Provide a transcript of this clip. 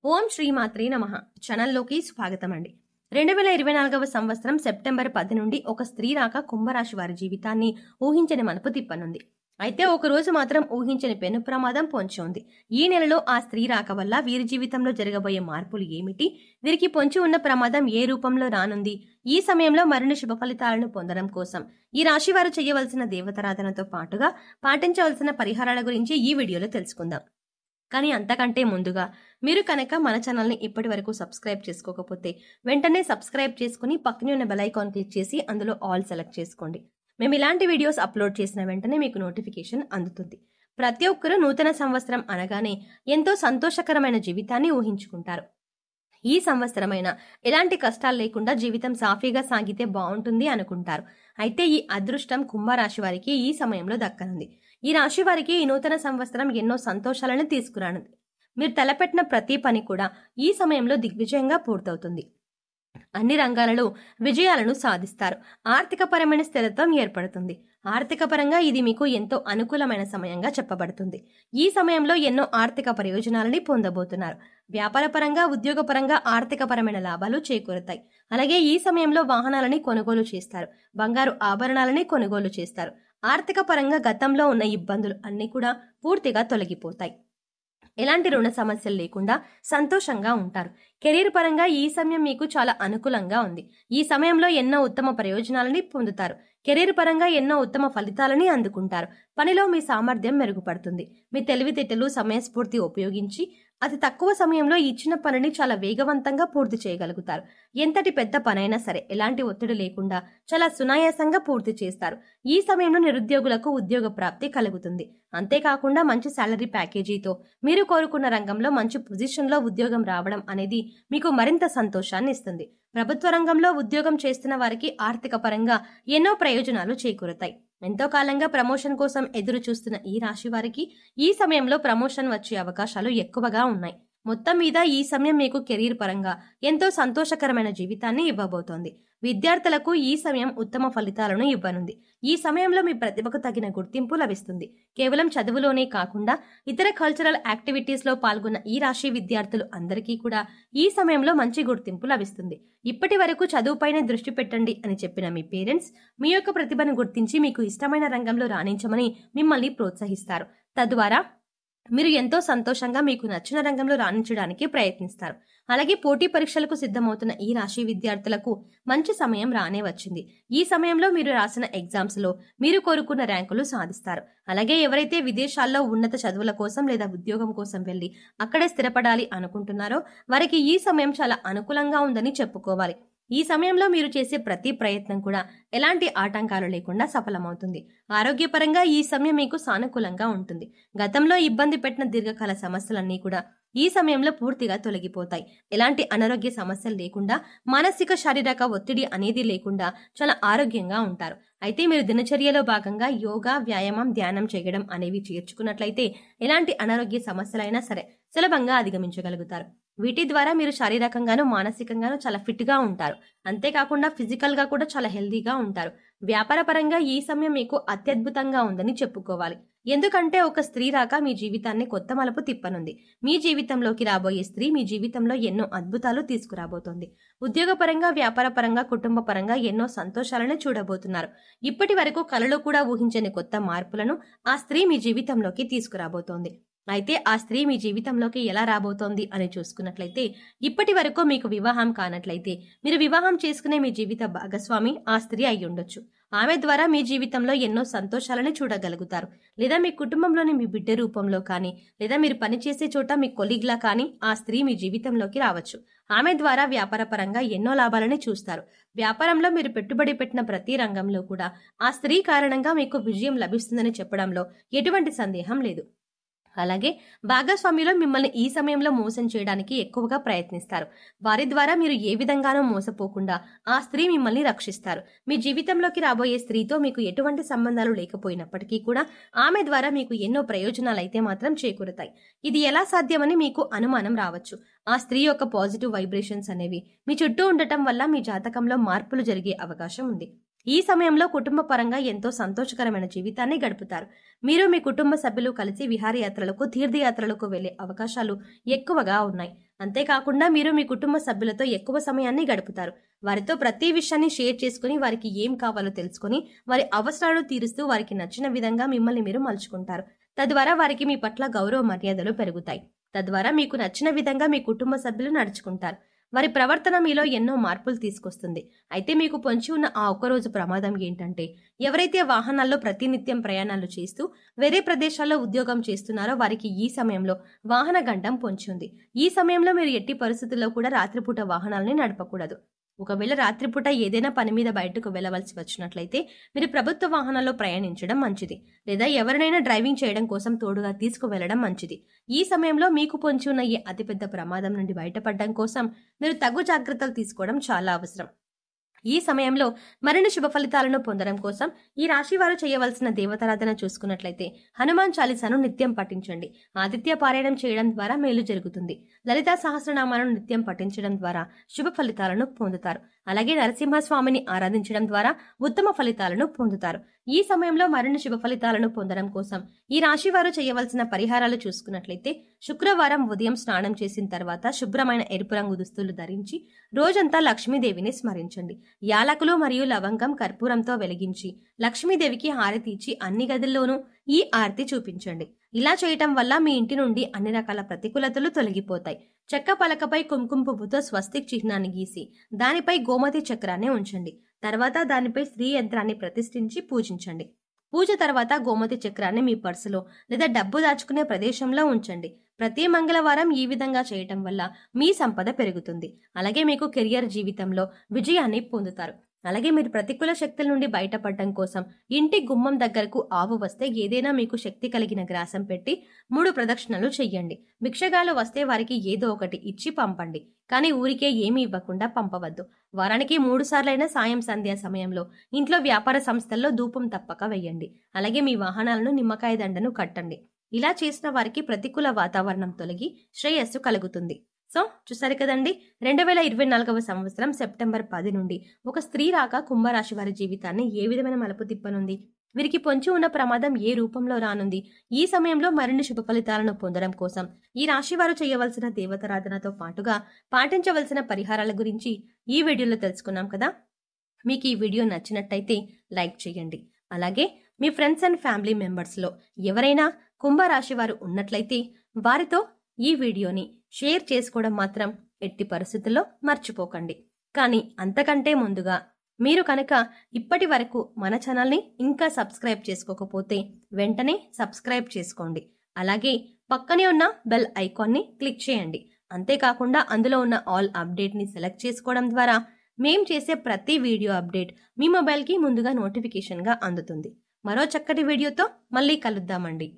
ఓం శ్రీమాత్రే నమః ఛానల్లోకి స్వాగతం అండి. 2024వ సంవత్సరం సెప్టెంబర్ 10 నుండి ఒక స్త్రీ రాక కుంభరాశి వారి జీవితాన్ని ఊహించని మలుపు తిప్పనుంది. అయితే ఒక రోజు మాత్రం ఊహించని పెను ప్రమాదం పొంచి ఉంది. ఈ నెలలో ఆ స్త్రీ రాక వల్ల వీరి జీవితంలో జరగబోయే మార్పులు ఏమిటి? వీరికి పొంచి ఉన్న ప్రమాదం ఏ రూపంలో రానుంది? ఈ సమయంలో మరిన్ని శుభ ఫలితాలను పొందడం కోసం ఈ రాశి వారు చేయవలసిన దేవతారాధనతో పాటుగా పాటించవలసిన పరిహారాల గురించి ఈ వీడియోలో తెలుసుకుందాం. కానీ అంతకంటే ముందుగా మీరు కనుక మన ఛానల్ని ఇప్పటి వరకు సబ్స్క్రైబ్ చేసుకోకపోతే వెంటనే సబ్స్క్రైబ్ చేసుకుని పక్కనే ఉన్న బెల్ ఐకాన్ క్లిక్ చేసి అందులో ఆల్ సెలెక్ట్ చేసుకోండి. మేము ఇలాంటి వీడియోస్ అప్లోడ్ చేసిన వెంటనే మీకు నోటిఫికేషన్ అందుతుంది. ప్రతి ఒక్కరూ నూతన సంవత్సరం అనగానే ఎంతో సంతోషకరమైన జీవితాన్ని ఊహించుకుంటారు. ఈ సంవత్సరమైనా ఎలాంటి కష్టాలు లేకుండా జీవితం సాఫీగా సాగితే బాగుంటుంది అనుకుంటారు. అయితే ఈ అదృష్టం కుంభరాశి వారికి ఈ సమయంలో దక్కనుంది. ఈ రాశి వారికి ఈ నూతన సంవత్సరం ఎన్నో సంతోషాలను తీసుకురానుంది. మీరు తలపెట్టిన ప్రతి పని కూడా ఈ సమయంలో దిగ్విజయంగా పూర్తవుతుంది. అన్ని రంగాలలో విజయాలను సాధిస్తారు. ఆర్థిక పరమైన స్థిరత్వం ఏర్పడుతుంది. ఆర్థిక పరంగా ఇది మీకు ఎంతో అనుకూలమైన సమయంగా చెప్పబడుతుంది. ఈ సమయంలో ఎన్నో ఆర్థిక ప్రయోజనాలని పొందబోతున్నారు. వ్యాపార పరంగా, ఉద్యోగ పరంగా ఆర్థిక పరమైన లాభాలు చేకూరుతాయి. అలాగే ఈ సమయంలో వాహనాలని కొనుగోలు చేస్తారు. బంగారు ఆభరణాలని కొనుగోలు చేస్తారు. ఆర్థిక పరంగా గతంలో ఉన్న ఇబ్బందులు అన్ని కూడా పూర్తిగా తొలగిపోతాయి. ఎలాంటి రుణ సమస్యలు లేకుండా సంతోషంగా ఉంటారు. కెరీర్ పరంగా ఈ సమయం మీకు చాలా అనుకూలంగా ఉంది. ఈ సమయంలో ఎన్నో ఉత్తమ ప్రయోజనాలని పొందుతారు. కెరీర్ పరంగా ఎన్నో ఉత్తమ ఫలితాలని అందుకుంటారు. పనిలో మీ సామర్థ్యం మెరుగుపడుతుంది. మీ తెలివితేటలు, సమయస్ఫూర్తి ఉపయోగించి అతి తక్కువ సమయంలో ఇచ్చిన పనిని చాలా వేగవంతంగా పూర్తి చేయగలుగుతారు. ఎంతటి పెద్ద పనైనా సరే ఎలాంటి ఒత్తిడి లేకుండా చాలా సునాయాసంగా పూర్తి చేస్తారు. ఈ సమయంలో నిరుద్యోగులకు ఉద్యోగ ప్రాప్తి కలుగుతుంది. అంతేకాకుండా మంచి శాలరీ ప్యాకేజీతో మీరు కోరుకున్న రంగంలో మంచి పొజిషన్లో ఉద్యోగం రావడం అనేది మీకు మరింత సంతోషాన్ని ఇస్తుంది. ప్రభుత్వ రంగంలో ఉద్యోగం చేస్తున్న వారికి ఆర్థిక పరంగా ఎన్నో ప్రయోజనాలు చేకూరుతాయి. ఎంతో కాలంగా ప్రమోషన్ కోసం ఎదురు చూస్తున్న ఈ రాశి వారికి ఈ సమయంలో ప్రమోషన్ వచ్చే అవకాశాలు ఎక్కువగా ఉన్నాయి. మొత్తం మీద ఈ సమయం మీకు కెరీర్ పరంగా ఎంతో సంతోషకరమైన జీవితాన్ని ఇవ్వబోతోంది. విద్యార్థులకు ఈ సమయం ఉత్తమ ఫలితాలను ఇవ్వనుంది. ఈ సమయంలో మీ ప్రతిభకు తగిన గుర్తింపు లభిస్తుంది. కేవలం చదువులోనే కాకుండా ఇతర కల్చరల్ యాక్టివిటీస్ లో పాల్గొన్న ఈ రాశి విద్యార్థులు అందరికీ కూడా ఈ సమయంలో మంచి గుర్తింపు లభిస్తుంది. ఇప్పటి వరకు చదువుపైనే దృష్టి పెట్టండి అని చెప్పిన మీ పేరెంట్స్ మీ యొక్క ప్రతిభను గుర్తించి మీకు ఇష్టమైన రంగంలో రాణించమని మిమ్మల్ని ప్రోత్సహిస్తారు. తద్వారా మీరు ఎంతో సంతోషంగా మీకు నచ్చిన రంగంలో రాణించడానికి ప్రయత్నిస్తారు. అలాగే పోటీ పరీక్షలకు సిద్ధమవుతున్న ఈ రాశి విద్యార్థులకు మంచి సమయం రానే వచ్చింది. ఈ సమయంలో మీరు రాసిన ఎగ్జామ్స్ లో మీరు కోరుకున్న ర్యాంకులు సాధిస్తారు. అలాగే ఎవరైతే విదేశాల్లో ఉన్నత చదువుల కోసం లేదా ఉద్యోగం కోసం వెళ్లి అక్కడే స్థిరపడాలి అనుకుంటున్నారో వారికి ఈ సమయం చాలా అనుకూలంగా ఉందని చెప్పుకోవాలి. ఈ సమయంలో మీరు చేసే ప్రతి ప్రయత్నం కూడా ఎలాంటి ఆటంకాలు లేకుండా సఫలమవుతుంది. ఆరోగ్యపరంగా ఈ సమయం మీకు సానుకూలంగా ఉంటుంది. గతంలో ఇబ్బంది పెట్టిన దీర్ఘకాల సమస్యలన్నీ కూడా ఈ సమయంలో పూర్తిగా తొలగిపోతాయి. ఎలాంటి అనారోగ్య సమస్యలు లేకుండా, మానసిక శారీరక ఒత్తిడి అనేది లేకుండా చాలా ఆరోగ్యంగా ఉంటారు. అయితే మీరు దినచర్యలో భాగంగా యోగా, వ్యాయామం, ధ్యానం చేయడం అనేవి చేర్చుకున్నట్లయితే ఎలాంటి అనారోగ్య సమస్యలైనా సరే సులభంగా అధిగమించగలుగుతారు. వీటి ద్వారా మీరు శారీరకంగాను, మానసికంగాను చాలా ఫిట్ గా ఉంటారు. అంతేకాకుండా ఫిజికల్ గా కూడా చాలా హెల్దీగా ఉంటారు. వ్యాపార పరంగా ఈ సమయం మీకు అత్యద్భుతంగా ఉందని చెప్పుకోవాలి. ఎందుకంటే ఒక స్త్రీ రాక మీ జీవితాన్ని కొత్త మలుపు తిప్పనుంది. మీ జీవితంలోకి రాబోయే స్త్రీ మీ జీవితంలో ఎన్నో అద్భుతాలు తీసుకురాబోతోంది. ఉద్యోగ పరంగా, వ్యాపార పరంగా, కుటుంబ పరంగా ఎన్నో సంతోషాలను చూడబోతున్నారు. ఇప్పటి వరకు కలలో కూడా ఊహించని కొత్త మార్పులను ఆ స్త్రీ మీ జీవితంలోకి తీసుకురాబోతోంది. అయితే ఆ స్త్రీ మీ జీవితంలోకి ఎలా రాబోతోంది అని చూసుకున్నట్లయితే, ఇప్పటి వరకు మీకు వివాహం కానట్లయితే మీరు వివాహం చేసుకునే మీ జీవిత భాగస్వామి ఆ స్త్రీ అయి ఉండొచ్చు. ఆమె ద్వారా మీ జీవితంలో ఎన్నో సంతోషాలను చూడగలుగుతారు. లేదా మీ కుటుంబంలోని మీ బిడ్డ రూపంలో కానీ, లేదా మీరు పనిచేసే చోట మీ కొలీగ్లా కానీ ఆ స్త్రీ మీ జీవితంలోకి రావచ్చు. ఆమె ద్వారా వ్యాపార పరంగా ఎన్నో లాభాలని చూస్తారు. వ్యాపారంలో మీరు పెట్టుబడి పెట్టిన ప్రతి రంగంలో కూడా ఆ స్త్రీ కారణంగా మీకు విజయం లభిస్తుందని చెప్పడంలో ఎటువంటి సందేహం లేదు. అలాగే భాగస్వామిలో మిమ్మల్ని ఈ సమయంలో మోసం చేయడానికి ఎక్కువగా ప్రయత్నిస్తారు. వారి ద్వారా మీరు ఏ విధంగానూ మోసపోకుండా ఆ స్త్రీ మిమ్మల్ని రక్షిస్తారు. మీ జీవితంలోకి రాబోయే స్త్రీతో మీకు ఎటువంటి సంబంధాలు లేకపోయినప్పటికీ కూడా ఆమె ద్వారా మీకు ఎన్నో ప్రయోజనాలు అయితే మాత్రం చేకూరుతాయి. ఇది ఎలా సాధ్యమని మీకు అనుమానం రావచ్చు. ఆ స్త్రీ యొక్క పాజిటివ్ వైబ్రేషన్స్ అనేవి మీ చుట్టూ ఉండటం వల్ల మీ జాతకంలో మార్పులు జరిగే అవకాశం ఉంది. ఈ సమయంలో కుటుంబ పరంగా ఎంతో సంతోషకరమైన జీవితాన్ని గడుపుతారు. మీరు మీ కుటుంబ సభ్యులు కలిసి విహారయాత్రలకు, తీర్థయాత్రలకు వెళ్లే అవకాశాలు ఎక్కువగా ఉన్నాయి. అంతేకాకుండా మీరు మీ కుటుంబ సభ్యులతో ఎక్కువ సమయాన్ని గడుపుతారు. వారితో ప్రతి విషయాన్ని షేర్ చేసుకుని, వారికి ఏం కావాలో తెలుసుకుని, వారి అవసరాలను తీరుస్తూ వారికి నచ్చిన విధంగా మిమ్మల్ని మీరు మలుచుకుంటారు. తద్వారా వారికి మీ పట్ల గౌరవ మర్యాదలు పెరుగుతాయి. తద్వారా మీకు నచ్చిన విధంగా మీ కుటుంబ సభ్యులు నడుచుకుంటారు. వారి ప్రవర్తన మీలో ఎన్నో మార్పులు తీసుకొస్తుంది. అయితే మీకు పొంచి ఉన్న ఆ ఒక్కరోజు ప్రమాదం ఏంటంటే, ఎవరైతే వాహనాల్లో ప్రతినిత్యం ప్రయాణాలు చేస్తూ వేరే ప్రదేశాల్లో ఉద్యోగం చేస్తున్నారో వారికి ఈ సమయంలో వాహన గండం పొంచి ఉంది. ఈ సమయంలో మీరు ఎట్టి పరిస్థితుల్లో కూడా రాత్రిపూట వాహనాలని నడపకూడదు. ఒకవేళ రాత్రిపూట ఏదైనా పని మీద బయటకు వెళ్లవలసి వచ్చినట్లయితే మీరు ప్రభుత్వ వాహనాల్లో ప్రయాణించడం మంచిది. లేదా ఎవరినైనా డ్రైవింగ్ చేయడం కోసం తోడుగా తీసుకువెళ్లడం మంచిది. ఈ సమయంలో మీకు పొంచి ఉన్న ఈ అతిపెద్ద ప్రమాదం నుండి బయటపడడం కోసం మీరు తగు జాగ్రత్తలు తీసుకోవడం చాలా అవసరం. ఈ సమయంలో మరిన్ని శుభ ఫలితాలను పొందడం కోసం ఈ రాశి వారు చేయవలసిన దేవతారాధన చూసుకున్నట్లయితే హనుమాన్ చాలీసాను నిత్యం పఠించండి. ఆదిత్య పారాయణం చేయడం ద్వారా మేలు జరుగుతుంది. లలితా సహస్రనామాలను నిత్యం పఠించడం ద్వారా శుభ ఫలితాలను పొందుతారు. అలాగే నరసింహస్వామిని ఆరాధించడం ద్వారా ఉత్తమ ఫలితాలను పొందుతారు. ఈ సమయంలో మరిన్ని శుభ ఫలితాలను పొందడం కోసం ఈ రాశి వారు చేయవలసిన పరిహారాలు చూసుకున్నట్లయితే శుక్రవారం ఉదయం స్నానం చేసిన తర్వాత శుభ్రమైన ఎరుపు రంగు దుస్తులు ధరించి రోజంతా లక్ష్మీదేవిని స్మరించండి. యాలకులు మరియు లవంగం కర్పూరంతో వెలిగించి లక్ష్మీదేవికి హారతి ఇచ్చి అన్ని గదుల్లోనూ ఈ ఆరతి చూపించండి. ఇలా చేయటం వల్ల మీ ఇంటి నుండి అన్ని రకాల ప్రతికూలతలు తొలగిపోతాయి. చెక్క పలకపై కుంకుమ పువ్వుతో స్వస్తిక్ చిహ్నాన్ని గీసి దానిపై గోమతి చక్రాన్ని ఉంచండి. తర్వాత దానిపై శ్రీ యంత్రాన్ని ప్రతిష్ఠించి పూజించండి. పూజ తర్వాత గోమతి చక్రాన్ని మీ పర్సులో లేదా డబ్బు దాచుకునే ప్రదేశంలో ఉంచండి. ప్రతి మంగళవారం ఈ విధంగా చేయటం వల్ల మీ సంపద పెరుగుతుంది. అలాగే మీకు కెరియర్ జీవితంలో విజయాన్ని పొందుతారు. అలాగే మీరు ప్రతికూల శక్తుల నుండి బయటపడటం కోసం ఇంటి గుమ్మం దగ్గరకు ఆవు వస్తే ఏదైనా మీకు శక్తి కలిగిన గ్రాసం పెట్టి 3 ప్రదక్షిణలు చెయ్యండి. భిక్షగాలు వస్తే వారికి ఏదో ఒకటి ఇచ్చి పంపండి. కానీ ఊరికే ఏమీ ఇవ్వకుండా పంపవద్దు. వారానికి 3 సార్లైనా సాయం సంధ్యా సమయంలో ఇంట్లో వ్యాపార సంస్థల్లో ధూపం తప్పక వెయ్యండి. అలాగే మీ వాహనాలను నిమ్మకాయ దండను కట్టండి. ఇలా చేసిన వారికి ప్రతికూల వాతావరణం తొలగి శ్రేయస్సు కలుగుతుంది. సో చూసారు కదండి, 2024వ సంవత్సరం సెప్టెంబర్ 10 నుండి ఒక స్త్రీ రాక కుంభరాశి వారి జీవితాన్ని ఏ విధమైన మలుపు తిప్పనుంది, వీరికి పొంచి ఉన్న ప్రమాదం ఏ రూపంలో రానుంది, ఈ సమయంలో మరిన్ని శుభ ఫలితాలను పొందడం కోసం ఈ రాశి వారు చేయవలసిన దేవతారాధనతో పాటుగా పాటించవలసిన పరిహారాల గురించి ఈ వీడియోలో తెలుసుకున్నాం కదా. మీకు ఈ వీడియో నచ్చినట్టయితే లైక్ చేయండి. అలాగే మీ ఫ్రెండ్స్ అండ్ ఫ్యామిలీ మెంబర్స్లో ఎవరైనా కుంభరాశి వారు ఉన్నట్లయితే వారితో ఈ వీడియోని షేర్ చేసుకోవడం మాత్రం ఎట్టి పరిస్థితుల్లో మర్చిపోకండి. కానీ అంతకంటే ముందుగా మీరు కనుక ఇప్పటి వరకు మన ఛానల్ని ఇంకా సబ్స్క్రైబ్ చేసుకోకపోతే వెంటనే సబ్స్క్రైబ్ చేసుకోండి. అలాగే పక్కనే ఉన్న బెల్ ఐకాన్ని క్లిక్ చేయండి. అంతేకాకుండా అందులో ఉన్న ఆల్ అప్డేట్ని సెలెక్ట్ చేసుకోవడం ద్వారా మేం చేసే ప్రతి వీడియో అప్డేట్ మీ మొబైల్కి ముందుగా నోటిఫికేషన్గా అందుతుంది. మరో చక్కటి వీడియోతో మళ్ళీ కలుద్దామండి.